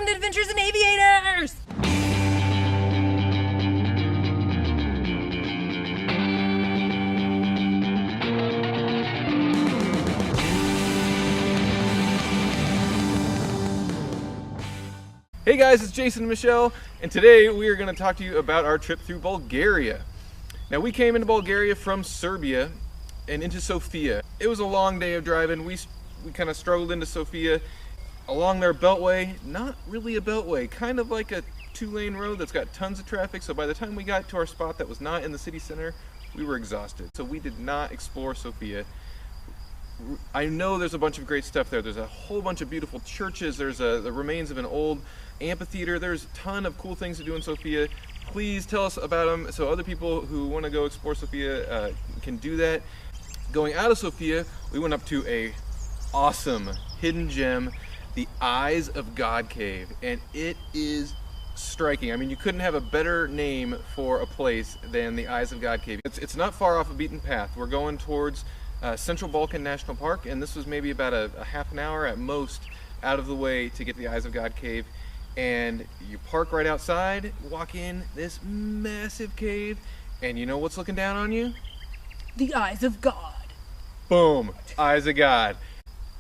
Welcome to Adventures in Aviators! Hey guys, it's Jason and Michelle, and today we are going to talk to you about our trip through Bulgaria. Now, we came into Bulgaria from Serbia and into Sofia. It was a long day of driving. We kind of struggled into Sofia along their beltway. Not really a beltway, kind of like a two-lane road that's got tons of traffic. So by the time we got to our spot that was not in the city center, we were exhausted. So we did not explore Sofia. I know there's a bunch of great stuff there. There's a whole bunch of beautiful churches. There's the remains of an old amphitheater. There's a ton of cool things to do in Sofia. Please tell us about them so other people who want to go explore Sofia can do that. Going out of Sofia, we went up to a awesome hidden gem, the Eyes of God Cave, and it is striking. I mean, you couldn't have a better name for a place than the Eyes of God Cave. It's not far off a beaten path. We're going towards Central Balkan National Park, and this was maybe about a half an hour at most out of the way to get to the Eyes of God Cave. And you park right outside, walk in this massive cave, and you know what's looking down on you? The Eyes of God. Boom, Eyes of God.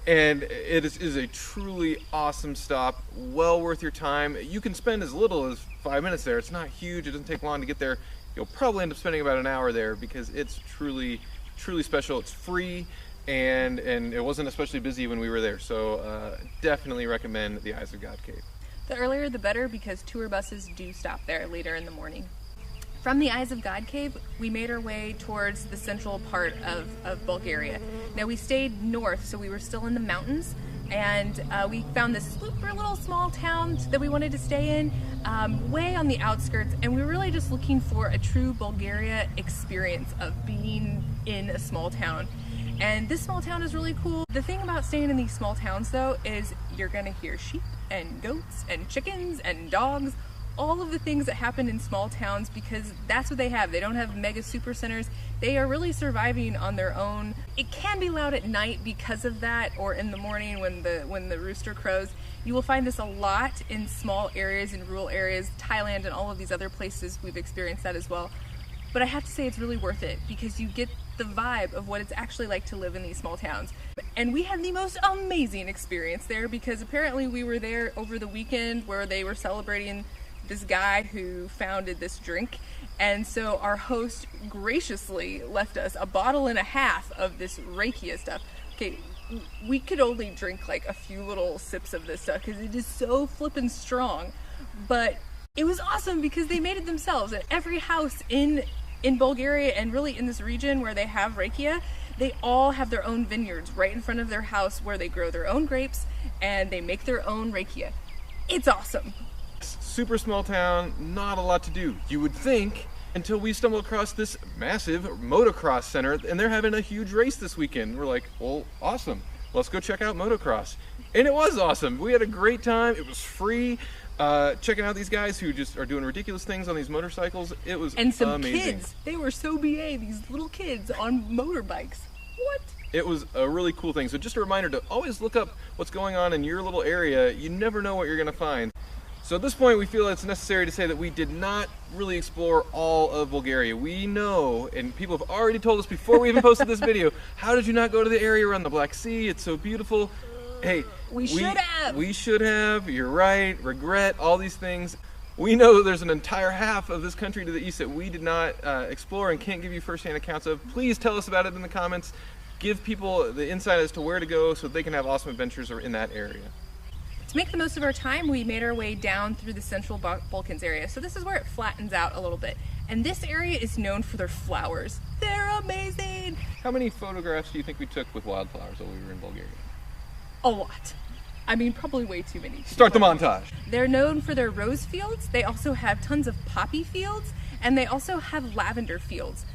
And it is a truly awesome stop, well worth your time. You can spend as little as 5 minutes there. It's not huge, it doesn't take long to get there. You'll probably end up spending about an hour there because it's truly special. It's free, and it wasn't especially busy when we were there. So definitely recommend the Eyes of God Cave. The earlier the better, because tour buses do stop there later in the morning. From the Eyes of God Cave, we made our way towards the central part of Bulgaria. Now, we stayed north, so we were still in the mountains, and we found this super little small town that we wanted to stay in, way on the outskirts, and we were really just looking for a true Bulgaria experience of being in a small town. And this small town is really cool. The thing about staying in these small towns, though, is you're gonna hear sheep and goats and chickens and dogs, all of the things that happen in small towns, because that's what they have. They don't have mega super centers. They are really surviving on their own. It can be loud at night because of that, or in the morning when the rooster crows. You will find this a lot in small areas, in rural areas, Thailand and all of these other places. We've experienced that as well. But I have to say it's really worth it because you get the vibe of what it's actually like to live in these small towns. And we had the most amazing experience there because apparently we were there over the weekend where they were celebrating this guy who founded this drink. And so our host graciously left us a bottle and a half of this rakia stuff. Okay, we could only drink like a few little sips of this stuff because it is so flippin' strong. But it was awesome because they made it themselves. And every house in Bulgaria and really in this region where they have rakia, they all have their own vineyards right in front of their house where they grow their own grapes and they make their own rakia. It's awesome. Super small town, not a lot to do, you would think, until we stumbled across this massive motocross center, and they're having a huge race this weekend. We're like, well, awesome. Let's go check out motocross. And it was awesome. We had a great time. It was free. Checking out these guys who just are doing ridiculous things on these motorcycles. It was amazing. And some kids. They were so BA, these little kids on motorbikes. What? It was a really cool thing. So just a reminder to always look up what's going on in your little area. You never know what you're going to find. So at this point, we feel it's necessary to say that we did not really explore all of Bulgaria. We know, and people have already told us before we even posted this video, how did you not go to the area around the Black Sea? It's so beautiful. Hey, we should have. We should have. You're right. Regret, all these things. We know there's an entire half of this country to the east that we did not explore and can't give you firsthand accounts of. Please tell us about it in the comments. Give people the insight as to where to go so they can have awesome adventures in that area. To make the most of our time, we made our way down through the central Balkans area. So this is where it flattens out a little bit. And this area is known for their flowers. They're amazing! How many photographs do you think we took with wildflowers while we were in Bulgaria? A lot. I mean, probably way too many. Start the montage. They're known for their rose fields. They also have tons of poppy fields, and they also have lavender fields.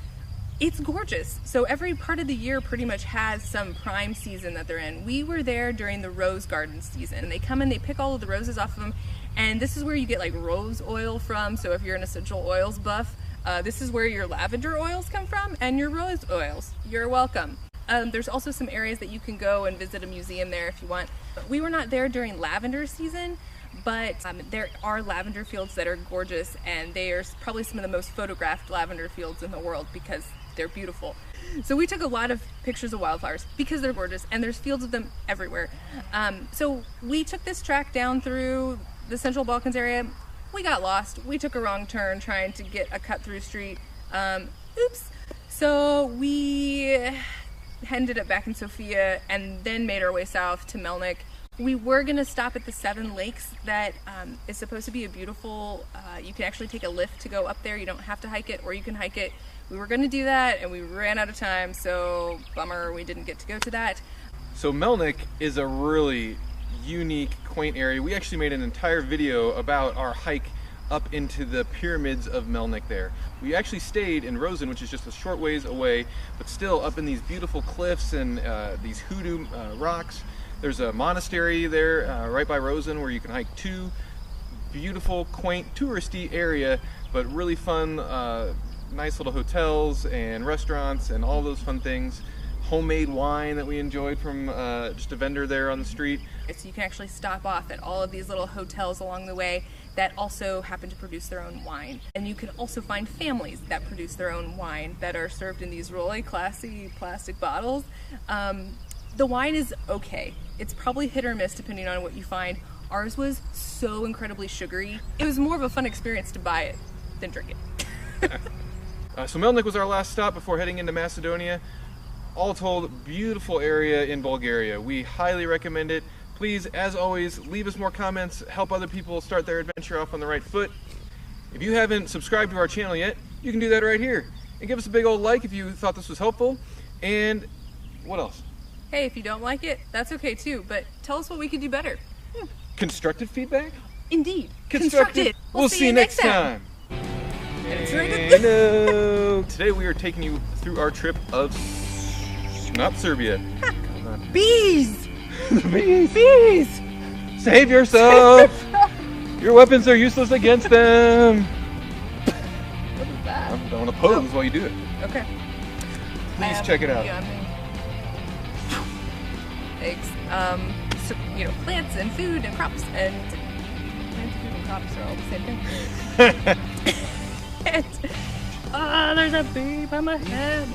It's gorgeous. So every part of the year pretty much has some prime season that they're in. We were there during the rose garden season. They come and they pick all of the roses off of them, and this is where you get like rose oil from. So if you're an essential oils buff, this is where your lavender oils come from, and your rose oils. You're welcome. There's also some areas that you can go and visit a museum there if you want. We were not there during lavender season, but there are lavender fields that are gorgeous, and they are probably some of the most photographed lavender fields in the world because they're beautiful. So we took a lot of pictures of wildflowers because they're gorgeous, and there's fields of them everywhere. So we took this track down through the Central Balkans area. We got lost. We took a wrong turn trying to get a cut-through street. Oops. So we ended up back in Sofia and then made our way south to Melnik. We were going to stop at the 7 Lakes that is supposed to be a beautiful, you can actually take a lift to go up there. You don't have to hike it, or you can hike it. We were going to do that, and we ran out of time, so bummer, we didn't get to go to that. So Melnik is a really unique, quaint area. We actually made an entire video about our hike up into the pyramids of Melnik there. We actually stayed in Rosen, which is just a short ways away, but still up in these beautiful cliffs and these hoodoo rocks. There's a monastery there right by Rosen where you can hike to. Beautiful, quaint, touristy area, but really fun, nice little hotels and restaurants and all those fun things. Homemade wine that we enjoyed from just a vendor there on the street. So you can actually stop off at all of these little hotels along the way that also happen to produce their own wine. And you can also find families that produce their own wine that are served in these really classy plastic bottles. The wine is okay. It's probably hit or miss depending on what you find. Ours was so incredibly sugary. It was more of a fun experience to buy it than drink it. So Melnik was our last stop before heading into Macedonia. All told, beautiful area in Bulgaria. We highly recommend it. Please, as always, leave us more comments, help other people start their adventure off on the right foot. If you haven't subscribed to our channel yet, you can do that right here. And give us a big old like if you thought this was helpful. And what else? Hey, if you don't like it, that's okay too, but tell us what we could do better. Constructive feedback? Indeed. Constructive. We'll see you next time. Today we are taking you through our trip of not Serbia. Bees! Bees! Save yourself! Your weapons are useless against them. What is that? I don't want to pose while you do it. Okay. Please check it out. Eggs. So, you know, plants and food and crops, and plants and food and crops are all the same thing. There's a bee by my head.